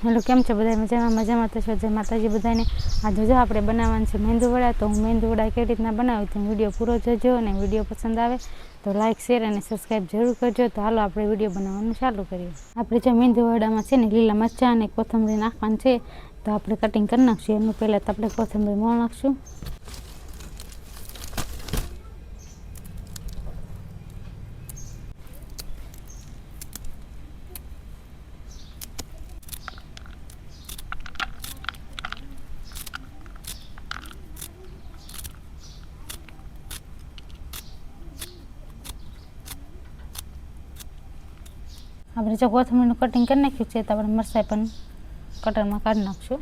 Hello, કેમ છો બધા? મજામાં તો છો? જય માતાજી બધાને. આજે જો આપણે બનાવવાનું છે મેંદુવડા. તો હું મેંદુવડા કેવી રીતના બનાવું તો વિડીયો પૂરો જોજો, અને વિડીયો પસંદ આવે તો લાઇક, શેર અને સબસ્ક્રાઈબ જરૂર કરજો. તો હાલો આપણે વિડીયો બનાવવાનું ચાલુ કરીએ. આપણે જો મેંદુવડામાં છે ને લીલા મરચાં અને કોથમરી નાખવાનું છે, તો આપણે કટિંગ કરી નાખશું. એનું પહેલાં તો આપણે કોથમરી મોણ નાખશું. આપણે જો કોથમરીનું કટિંગ કરી નાખ્યું છે, તો આપણે મરચાં પણ કટરમાં કાઢી નાખશું.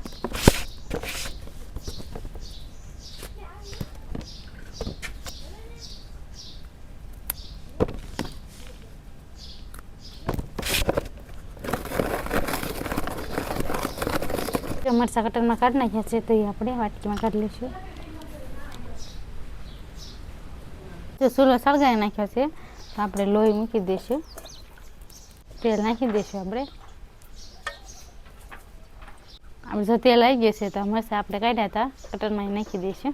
મરચાં કટરમાં કાઢી નાખ્યા છે, તો એ આપણે વાટકીમાં કાઢી લઈશું. જો ચૂલો સળગાવી નાખ્યો છે, તો આપણે લોહી મૂકી દઈશું. તેલ નાખી દઈશું. આપણે જો તેલ આવી ગયું છે, તો મરચાં આપણે કાઢ્યા હતા કટરમાં નાખી દઈશું.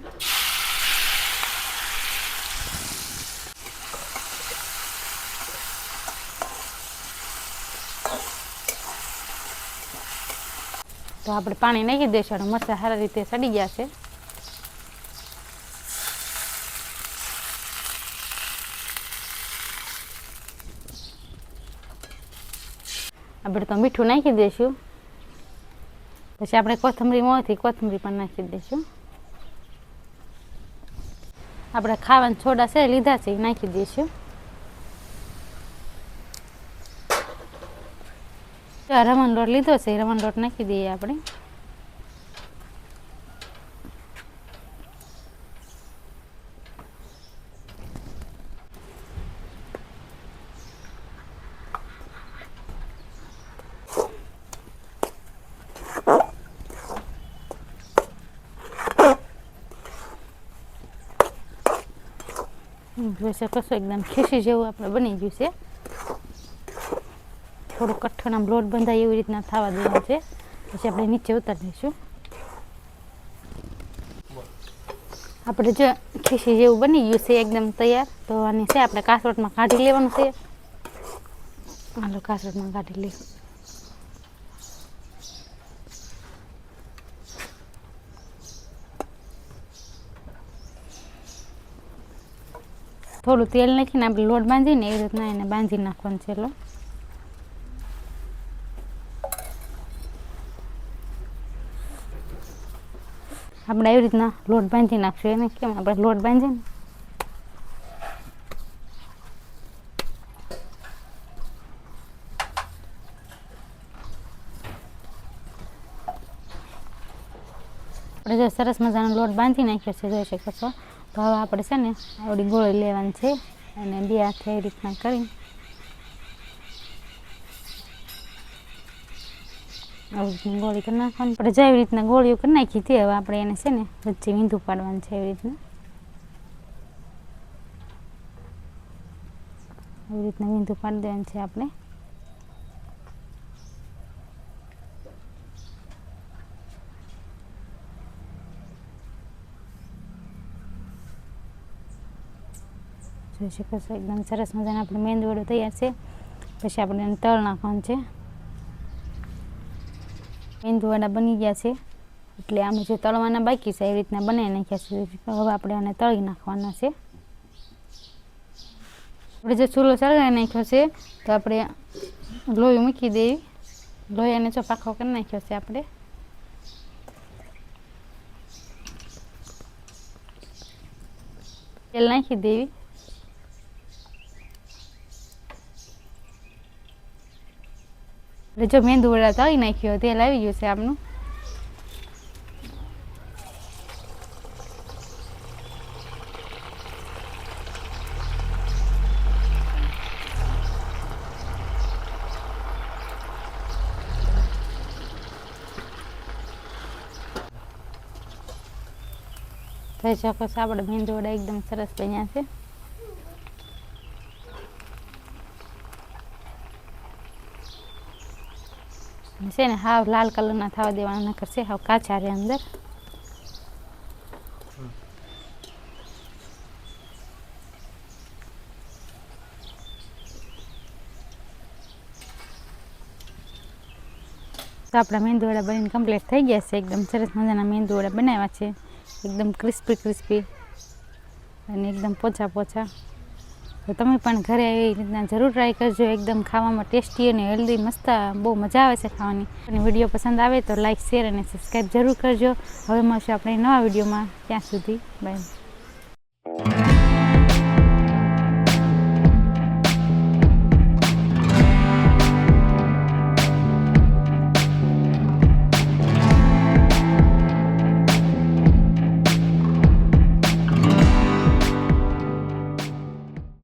તો આપણે પાણી નાખી દઈશું અને મરચાં સારી રીતે સડી ગયા છે. આપણે તો મીઠું નાખી દઈશું. પછી આપણે કોથમરી મોંથી કોથમરી પણ નાખી દઈશું. આપણે ખાવાના છોડા છે લીધા છે એ નાખી દઈશું. રવાનો લોટ લીધો છે, રવાનો લોટ નાખી દઈએ આપણે. જોઈ શકો છો એકદમ ખીસી જેવું આપણે બની ગયું છે. થોડું કઠણ આમ લોટ બંધાય એવી રીતના થવા દેવાનું છે. પછી આપણે નીચે ઉતારી દઈશું. આપણે જો ખીસી જેવું બની ગયું છે એકદમ તૈયાર. તો આને છે આપણે કાસરોટમાં કાઢી લેવાનું છે. હાલો કાસરોટમાં કાઢી લઈએ. થોડું તેલ નાખીને આપણે લોટ બાંધીને એવી રીતના એને બાંધી નાખવાનું છે. આપણે એવી રીતના લોટ બાંધી નાખશું. એને કેમ આપણે લોટ બાંધીએ ને આપણે જો સરસ મજાનો લોટ બાંધી નાખ્યો છે, જોઈ શકો છો. તો હવે આપણે છે ને આવડી ગોળી લેવાની છે, અને બે હાથે એ રીતના કરી આવી રીતના ગોળી કરી નાખવાની. આપણે જેવી રીતના ગોળીઓ કરી નાખી તે હવે આપણે એને છે ને વચ્ચે વીંધું પાડવાનું છે. એવી રીતના વીંધું પાડી દેવાનું છે આપણે. જોઈ શકો છો એકદમ સરસ મજાના આપણે મેંદુવડો તૈયાર છે. પછી આપણે એને તળ નાખવાનું છે. મેંદુવડા બની ગયા છે, એટલે આમ જે તળવાના બાકી છે એવી રીતના બનાવી નાખ્યા છે. હવે આપણે આને તળી નાખવાના છે. આપણે જે ચૂલો સળગાવી નાખ્યો છે, તો આપણે લોહી મૂકી દેવી. લોહી અને જો પાખો કરી નાખ્યો છે આપણે. તેલ નાખી દેવી. જો મેંદુવડા તળી નાખ્યો, તેલ આવી ગયું છે આપનું. જોઈ શકો છો આપણે મેંદુવડા એકદમ સરસ બન્યા છે. અને છે ને હાવ લાલ કલરના થવા દેવાના, નકર છે હાવ કાચા રહે અંદર. તો આપણા મેંદુવડા બનીને કમ્પ્લીટ થઈ ગયા છે. એકદમ સરસ મજાના મેંદુવડા બનાવ્યા છે, એકદમ ક્રિસ્પી અને એકદમ પોચા. તો તમે પણ ઘરે એવી રીતના જરૂર ટ્રાય કરજો. એકદમ ખાવામાં ટેસ્ટી અને હેલ્ધી મસ્ત, બહુ મજા આવે છે ખાવાની. અને વિડીયો પસંદ આવે તો લાઇક, શેર અને સબસ્ક્રાઈબ જરૂર કરજો. હવે મળશે આપણે નવા વિડીયોમાં. ત્યાં સુધી બાય.